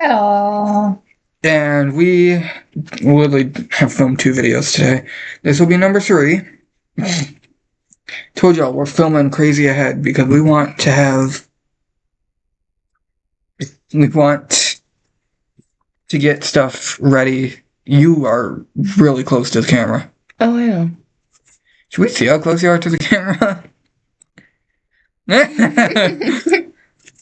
Hello. And we literally have filmed 2 videos today. This will be number 3. Told y'all we're filming crazy ahead because we want to get stuff ready. You are really close to the camera. Oh, yeah. Should we see how close you are to the camera?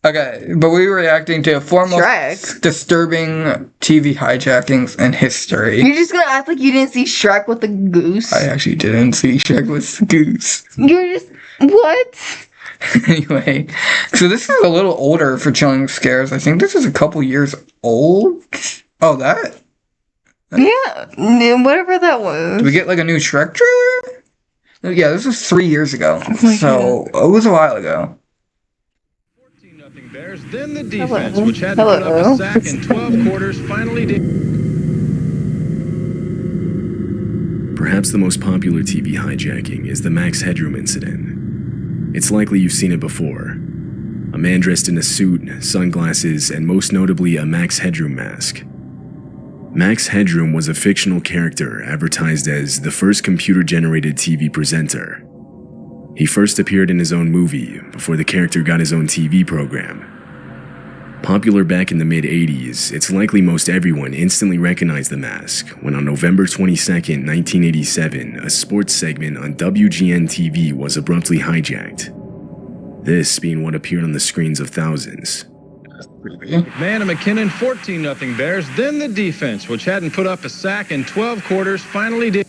Okay, but we were reacting to 4 most disturbing TV hijackings in history. You're just gonna act like you didn't see Shrek with the goose? I actually didn't see Shrek with the goose. You're just... What? Anyway, so this is a little older for Chilling Scares. I think this is a couple years old. Oh, that? Yeah, whatever that was. Did we get like a new Shrek trailer? Yeah, this was 3 years ago. Oh so it was a while ago. 14-0 Bears. Then the defense, which had to put up a sack in 12 quarters, finally did. Perhaps the most popular TV hijacking is the Max Headroom incident. It's likely you've seen it before. A man dressed in a suit, sunglasses, and most notably a Max Headroom mask. Max Headroom was a fictional character advertised as the first computer-generated TV presenter. He first appeared in his own movie before the character got his own TV program. Popular back in the mid-80s, it's likely most everyone instantly recognized the mask when on November 22, 1987, a sports segment on WGN-TV was abruptly hijacked. This being what appeared on the screens of thousands. McMahon and McKinnon, 14-0 Bears. Then the defense, which hadn't put up a sack in 12 quarters, finally did.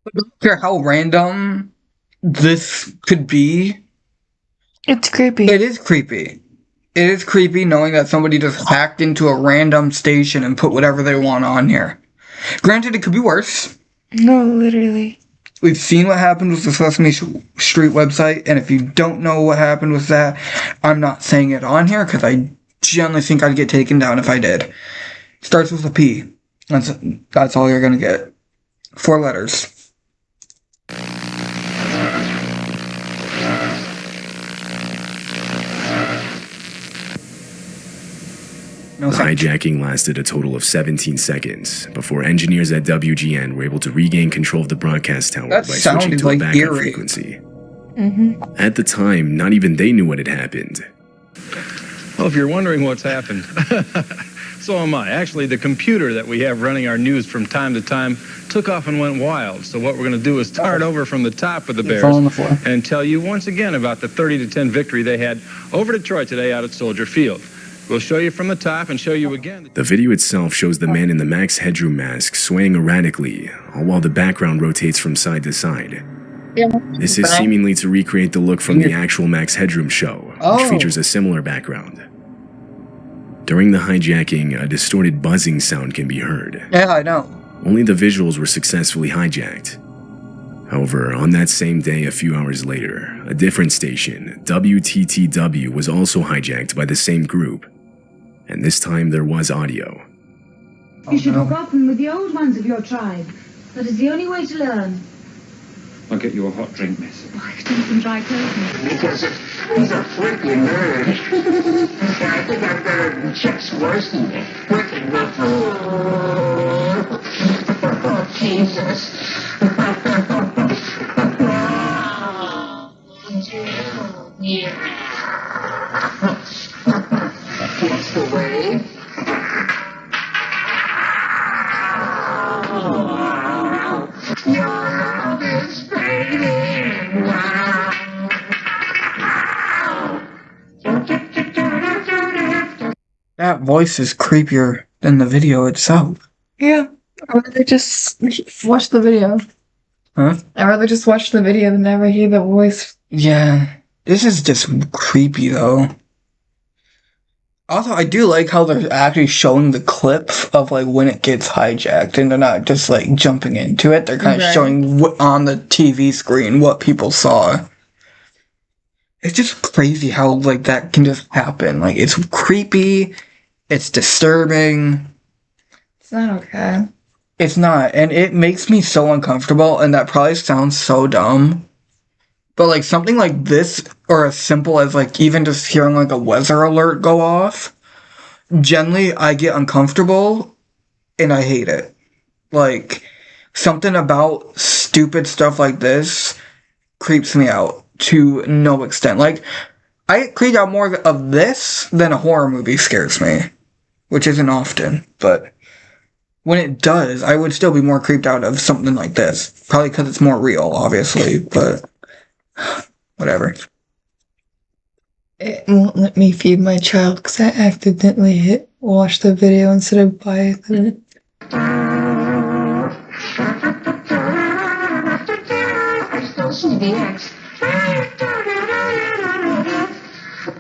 I don't care how random this could be. It's creepy. It is creepy. It is creepy knowing that somebody just hacked into a random station and put whatever they want on here. Granted, it could be worse. No, literally. We've seen what happened with the Sesame Street website, and if you don't know what happened with that, I'm not saying it on here because I generally think I'd get taken down if I did. Starts with a P. That's all you're gonna get. 4 letters. The hijacking lasted a total of 17 seconds before engineers at WGN were able to regain control of the broadcast tower by switching to a backup frequency. At the time, not even they knew what had happened. Well, if you're wondering what's happened, so am I. Actually, the computer that we have running our news from time to time took off and went wild. So what we're going to do is start over from the top of the Bears and tell you once again about the 30-10 victory they had over Detroit today out at Soldier Field. We'll show you from the top and show you again. The video itself shows the man in the Max Headroom mask swaying erratically, all while the background rotates from side to side. This is seemingly to recreate the look from the actual Max Headroom show, which features a similar background. During the hijacking, a distorted buzzing sound can be heard. Yeah, I know. Only the visuals were successfully hijacked. However, on that same day, a few hours later, a different station, WTTW, was also hijacked by the same group. And this time there was audio. You should walk often with the old ones of your tribe. That is the only way to learn. I'll get you a hot drink, miss. Oh, I could do some dry clothing. Because he's a freaking nerd. I think I'm gonna check worse than freaking oh, Jesus. What's the way? Your love is fading. That voice is creepier than the video itself. Yeah. I'd rather just watch the video. Huh? I'd rather just watch the video than never hear the voice. Yeah. This is just creepy, though. Also, I do like how they're actually showing the clip of, like, when it gets hijacked, and they're not just, like, jumping into it. They're kind of showing on the TV screen what people saw. It's just crazy how, like, that can just happen. Like, it's creepy, It's disturbing. It's not okay. It's not, and it makes me so uncomfortable, and that probably sounds so dumb. But like something like this, or as simple as like even just hearing like a weather alert go off, generally I get uncomfortable and I hate it. Like something about stupid stuff like this creeps me out to no extent. Like I get creeped out more of this than a horror movie scares me, which isn't often, but when it does, I would still be more creeped out of something like this. Probably because it's more real, obviously, but whatever. It won't let me feed my child because I accidentally hit watch the video instead of buy it. I still see the X.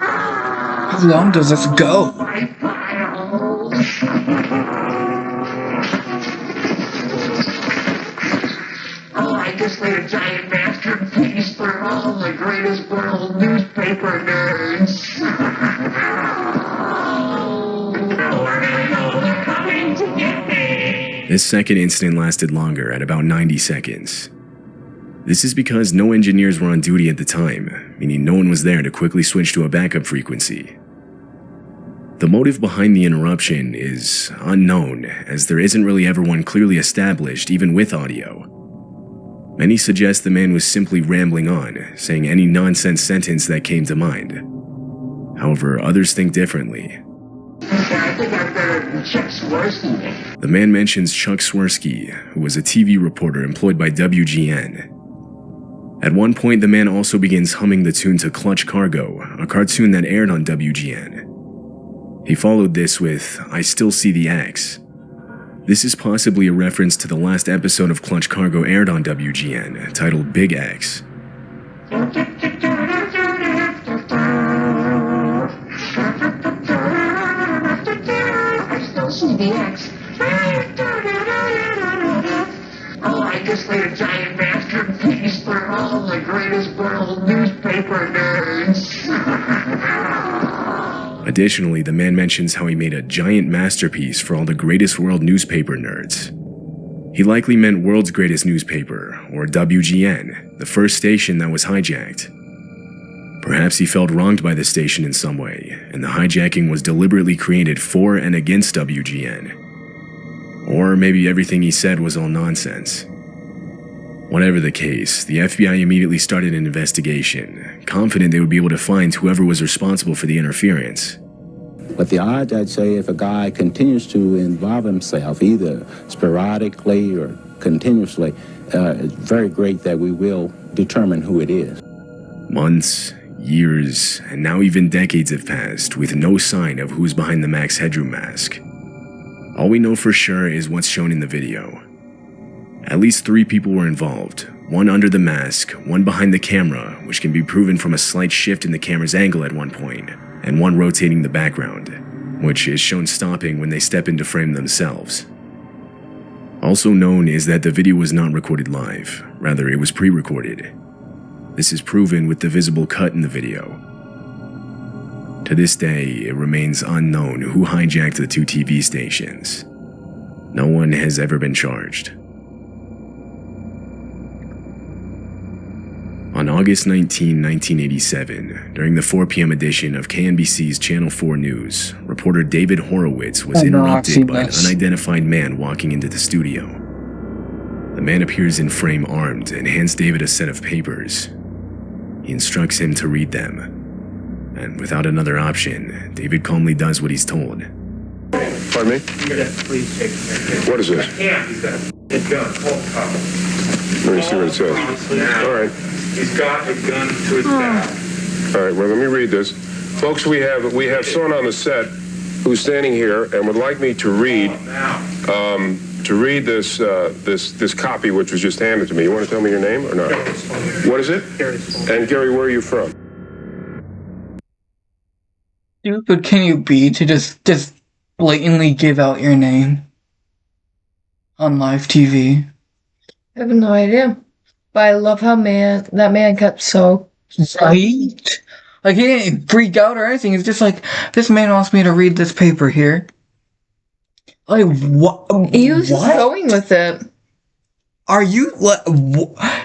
How long does this go? My files. Oh, I just made a giant masterpiece for all the greatest world newspaper nerds. They're coming to get me. This second incident lasted longer at about 90 seconds. This is because no engineers were on duty at the time, meaning no one was there to quickly switch to a backup frequency. The motive behind the interruption is unknown, as there isn't really ever one clearly established, even with audio. Many suggest the man was simply rambling on, saying any nonsense sentence that came to mind. However, others think differently. I think I'm better than Chuck Swirsky. The man mentions Chuck Swirsky, who was a TV reporter employed by WGN. At one point, the man also begins humming the tune to Clutch Cargo, a cartoon that aired on WGN. He followed this with I Still See the Axe. This is possibly a reference to the last episode of Clutch Cargo aired on WGN, titled Big Axe. I still see the X. Oh, I just made a giant masterpiece for all the greatest world newspaper nerds. Additionally, the man mentions how he made a giant masterpiece for all the greatest world newspaper nerds. He likely meant World's Greatest Newspaper, or WGN, the first station that was hijacked. Perhaps he felt wronged by the station in some way, and the hijacking was deliberately created for and against WGN. Or maybe everything he said was all nonsense. Whatever the case, the FBI immediately started an investigation, confident they would be able to find whoever was responsible for the interference. But the odds, I'd say, if a guy continues to involve himself, either sporadically or continuously, it's very great that we will determine who it is. Months, years, and now even decades have passed with no sign of who's behind the Max Headroom mask. All we know for sure is what's shown in the video. At least 3 people were involved, one under the mask, one behind the camera, which can be proven from a slight shift in the camera's angle at one point, and one rotating the background, which is shown stopping when they step into frame themselves. Also known is that the video was not recorded live, rather it was pre-recorded. This is proven with the visible cut in the video. To this day, it remains unknown who hijacked the 2 TV stations. No one has ever been charged. On August 19, 1987, during the 4 p.m. edition of KNBC's Channel 4 News, reporter David Horowitz was interrupted by an unidentified man walking into the studio. The man appears in frame armed and hands David a set of papers. He instructs him to read them. And without another option, David calmly does what he's told. Pardon me? What is this? He's got a gun, Colt cover. Let me see what it says. All right. He's got a gun to his back. All right, well, let me read this. Folks, we have someone on the set who's standing here and would like me to read this copy which was just handed to me. You want to tell me your name or not? What is it? And Gary, where are you from? Stupid can you be to just blatantly give out your name on live TV? I have no idea. But I love how that man kept so Right? Like, he didn't freak out or anything. He's just like, this man wants me to read this paper here. Like, what? He was just going with it. Are you,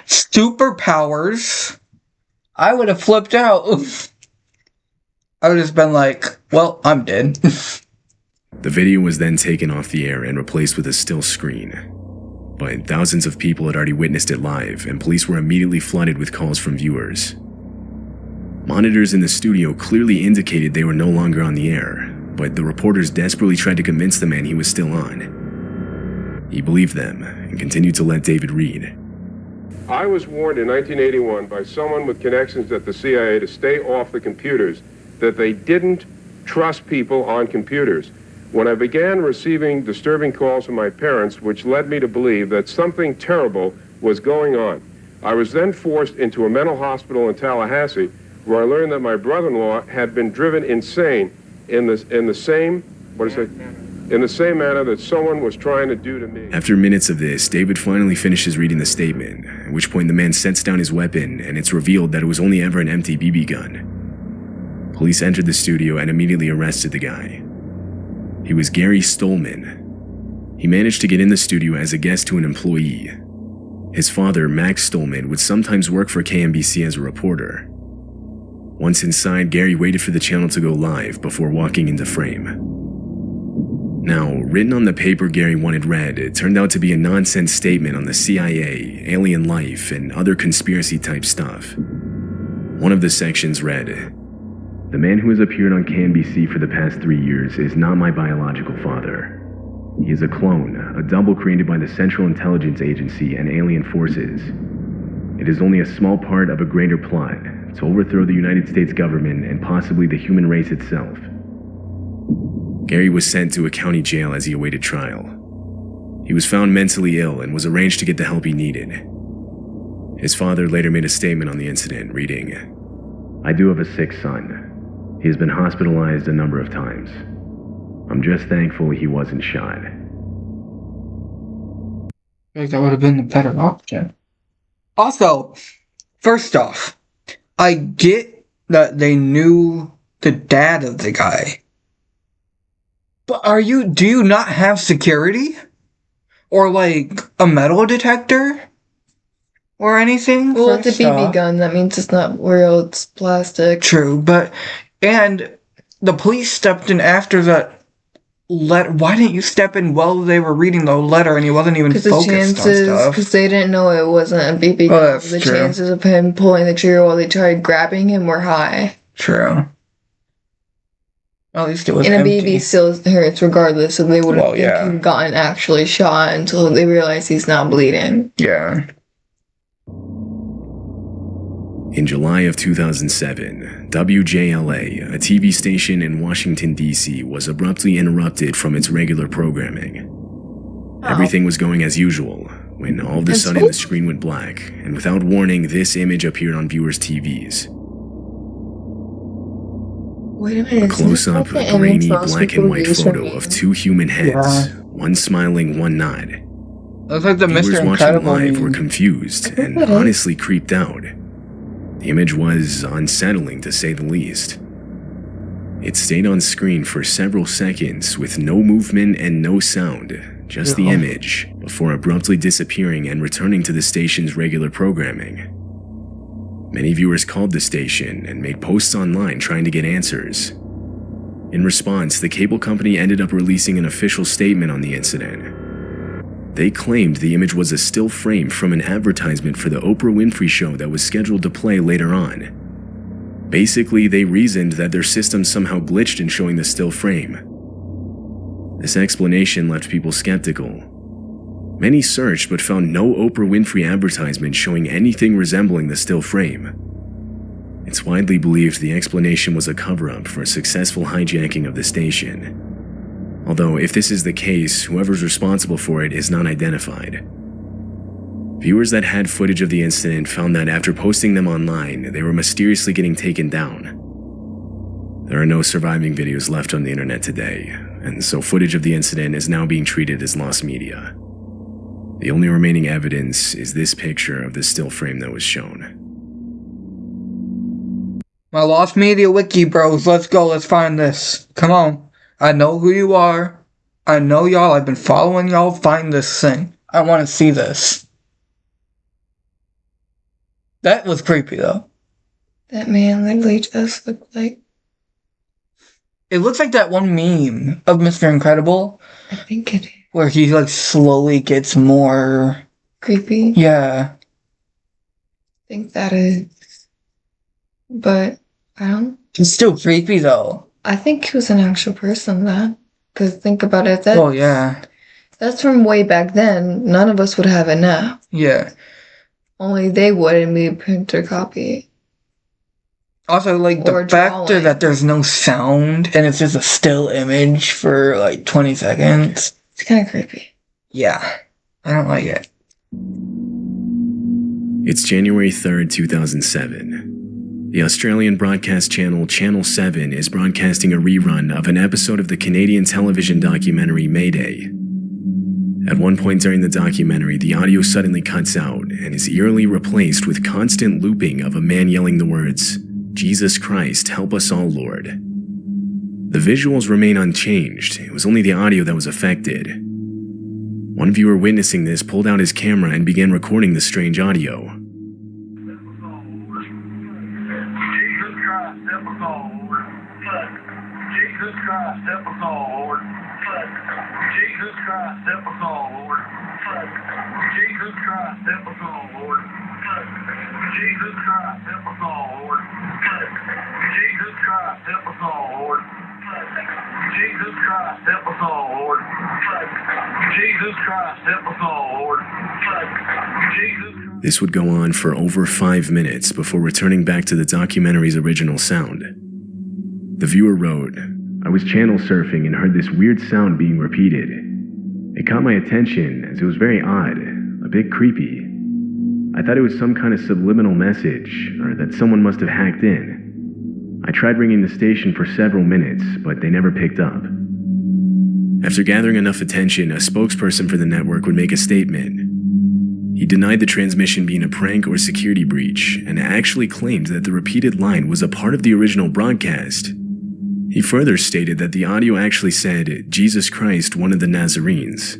superpowers? I would have flipped out. I would have just been like, well, I'm dead. The video was then taken off the air and replaced with a still screen. But thousands of people had already witnessed it live, and police were immediately flooded with calls from viewers. Monitors in the studio clearly indicated they were no longer on the air, but the reporters desperately tried to convince the man he was still on. He believed them and continued to let David read. I was warned in 1981 by someone with connections at the CIA to stay off the computers, that they didn't trust people on computers. When I began receiving disturbing calls from my parents, which led me to believe that something terrible was going on, I was then forced into a mental hospital in Tallahassee, where I learned that my brother-in-law had been driven insane in the same manner that someone was trying to do to me. After minutes of this, David finally finishes reading the statement, at which point the man sets down his weapon, and it's revealed that it was only ever an empty BB gun. Police entered the studio and immediately arrested the guy. He was Gary Stolman. He managed to get in the studio as a guest to an employee. His father, Max Stolman, would sometimes work for KMBC as a reporter. Once inside, Gary waited for the channel to go live before walking into frame. Now, written on the paper Gary wanted read, it turned out to be a nonsense statement on the CIA, alien life, and other conspiracy-type stuff. One of the sections read, "The man who has appeared on KMBC for the past 3 years is not my biological father. He is a clone, a double created by the Central Intelligence Agency and alien forces. It is only a small part of a greater plot to overthrow the United States government and possibly the human race itself." Gary was sent to a county jail as he awaited trial. He was found mentally ill and was arranged to get the help he needed. His father later made a statement on the incident, reading, "I do have a sick son. He has been hospitalized a number of times. I'm just thankful he wasn't shot." I think that would have been the better option. Also, first off, I get that they knew the dad of the guy. But do you not have security? Or like a metal detector? Or anything? Well, it's a BB gun. That means it's not real, it's plastic. True, and the police stepped in after that letter. Why didn't you step in while they were reading the letter and he wasn't even focused on stuff? Because they didn't know it wasn't a BB gun. The chances of him pulling the trigger while they tried grabbing him were high. True. At least it was and empty. a BB still hurts regardless, so they wouldn't think he'd gotten actually shot until they realized he's not bleeding. Yeah. In July of 2007, WJLA, a TV station in Washington, D.C., was abruptly interrupted from its regular programming. Everything was going as usual, when all of a sudden the screen went black, and without warning, this image appeared on viewers' TVs. Wait a minute. A close-up, grainy, black and white photo of two human heads, one smiling, one not. Looks like the Viewers Mr. watching Incredible live were confused and honestly creeped out. The image was unsettling, to say the least. It stayed on screen for several seconds with no movement and no sound, just the image, before abruptly disappearing and returning to the station's regular programming. Many viewers called the station and made posts online trying to get answers. In response, the cable company ended up releasing an official statement on the incident. They claimed the image was a still frame from an advertisement for the Oprah Winfrey Show that was scheduled to play later on. Basically, they reasoned that their system somehow glitched in showing the still frame. This explanation left people skeptical. Many searched but found no Oprah Winfrey advertisement showing anything resembling the still frame. It's widely believed the explanation was a cover-up for a successful hijacking of the station. Although, if this is the case, whoever's responsible for it is not identified. Viewers that had footage of the incident found that after posting them online, they were mysteriously getting taken down. There are no surviving videos left on the internet today, and so footage of the incident is now being treated as lost media. The only remaining evidence is this picture of the still frame that was shown. My Lost Media Wiki bros, let's go, let's find this. Come on. I know who you are. I know y'all, I've been following y'all, find this thing. I want to see this. That was creepy though. That man literally just looked like... It looks like that one meme of Mr. Incredible. I think it is. Where he like slowly gets more... creepy. Yeah. I think that is... But, I don't... It's still creepy though. I think he was an actual person then. Because think about it, Oh yeah. That's from way back then. None of us would have it now. Yeah. Only they would, and we print or copy. Also, like, the factor that there's no sound and it's just a still image for like 20 seconds. It's kind of creepy. Yeah. I don't like it. It's January 3rd, 2007. The Australian broadcast channel Channel 7 is broadcasting a rerun of an episode of the Canadian television documentary Mayday. At one point during the documentary, the audio suddenly cuts out and is eerily replaced with constant looping of a man yelling the words, "Jesus Christ, help us all, Lord." The visuals remain unchanged. It was only the audio that was affected. One viewer witnessing this pulled out his camera and began recording the strange audio. Jesus Christ, help us all, Lord. Jesus Christ, help us all, Lord. Jesus Christ, help us all, Lord. Jesus Christ, help us all, Lord. Jesus Christ, help us all, Lord. Jesus Christ, help us all, Lord. Jesus Christ, help us all, Lord. Jesus Christ, help us all, Lord. Jesus. This would go on for over 5 minutes before returning back to the documentary's original sound. The viewer wrote, "I was channel surfing and heard this weird sound being repeated. It caught my attention as it was very odd, a bit creepy. I thought it was some kind of subliminal message, or that someone must have hacked in. I tried ringing the station for several minutes, but they never picked up." After gathering enough attention, a spokesperson for the network would make a statement. He denied the transmission being a prank or security breach, and actually claimed that the repeated line was a part of the original broadcast. He further stated that the audio actually said, "Jesus Christ, one of the Nazarenes."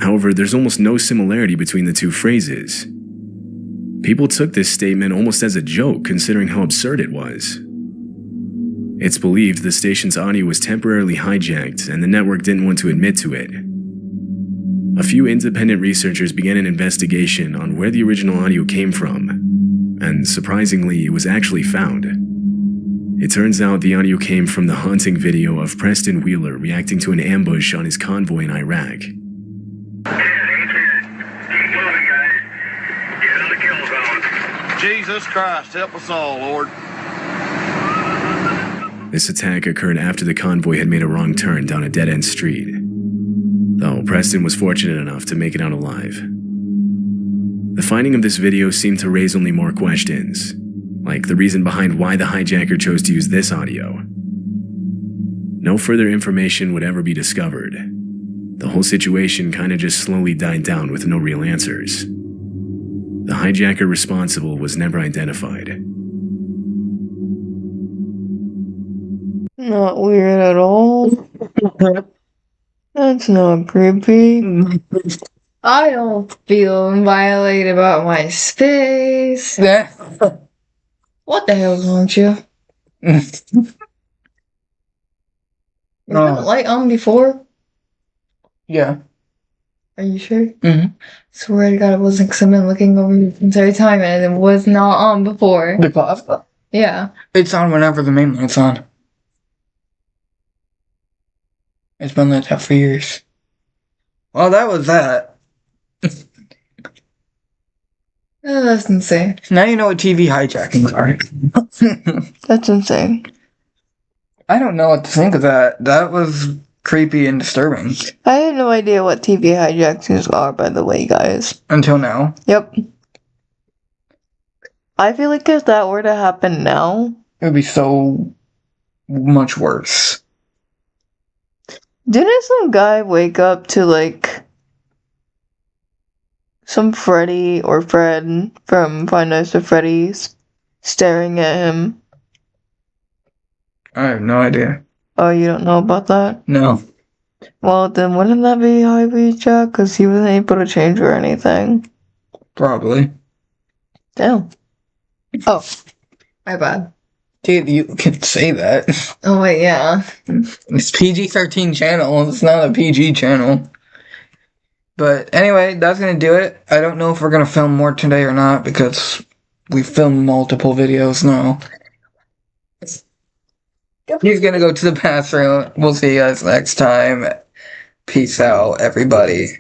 However, there's almost no similarity between the two phrases. People took this statement almost as a joke, considering how absurd it was. It's believed the station's audio was temporarily hijacked, and the network didn't want to admit to it. A few independent researchers began an investigation on where the original audio came from, and surprisingly, it was actually found. It turns out the audio came from the haunting video of Preston Wheeler reacting to an ambush on his convoy in Iraq. Jesus Christ, help us all, Lord. This attack occurred after the convoy had made a wrong turn down a dead-end street, though Preston was fortunate enough to make it out alive. The finding of this video seemed to raise only more questions, like the reason behind why the hijacker chose to use this audio. No further information would ever be discovered. The whole situation kinda just slowly died down with no real answers. The hijacker responsible was never identified. Not weird at all. That's not creepy. I don't feel violated about my space. Yeah. What the hell's wrong with you? Was that light on before? Yeah. Are you sure? Mm-hmm. Swear to God, it wasn't, because I've been looking over the entire time and it was not on before. The clock? Yeah. It's on whenever the main light's on. It's been like that for years. Well, that was that. Oh, that's insane. Now you know what TV hijackings are. That's insane. I don't know what to think of that. That was creepy and disturbing. I had no idea what TV hijackings are, by the way, guys. Until now. Yep. I feel like if that were to happen now, It would be so much worse. didn't some guy wake up to, like, some Freddy or Fred from Five Nights at Freddy's staring at him? I have no idea. Oh, you don't know about that? No. Well, then wouldn't that be hijack? Because he wasn't able to change or anything. Probably. Damn. Oh, my bad. Dude, you can say that. Oh, wait, yeah. It's PG-13 channel. It's not a PG channel. But anyway, that's gonna do it. I don't know if we're gonna film more today or not because we filmed multiple videos now. He's gonna go to the bathroom. We'll see you guys next time. Peace out, everybody.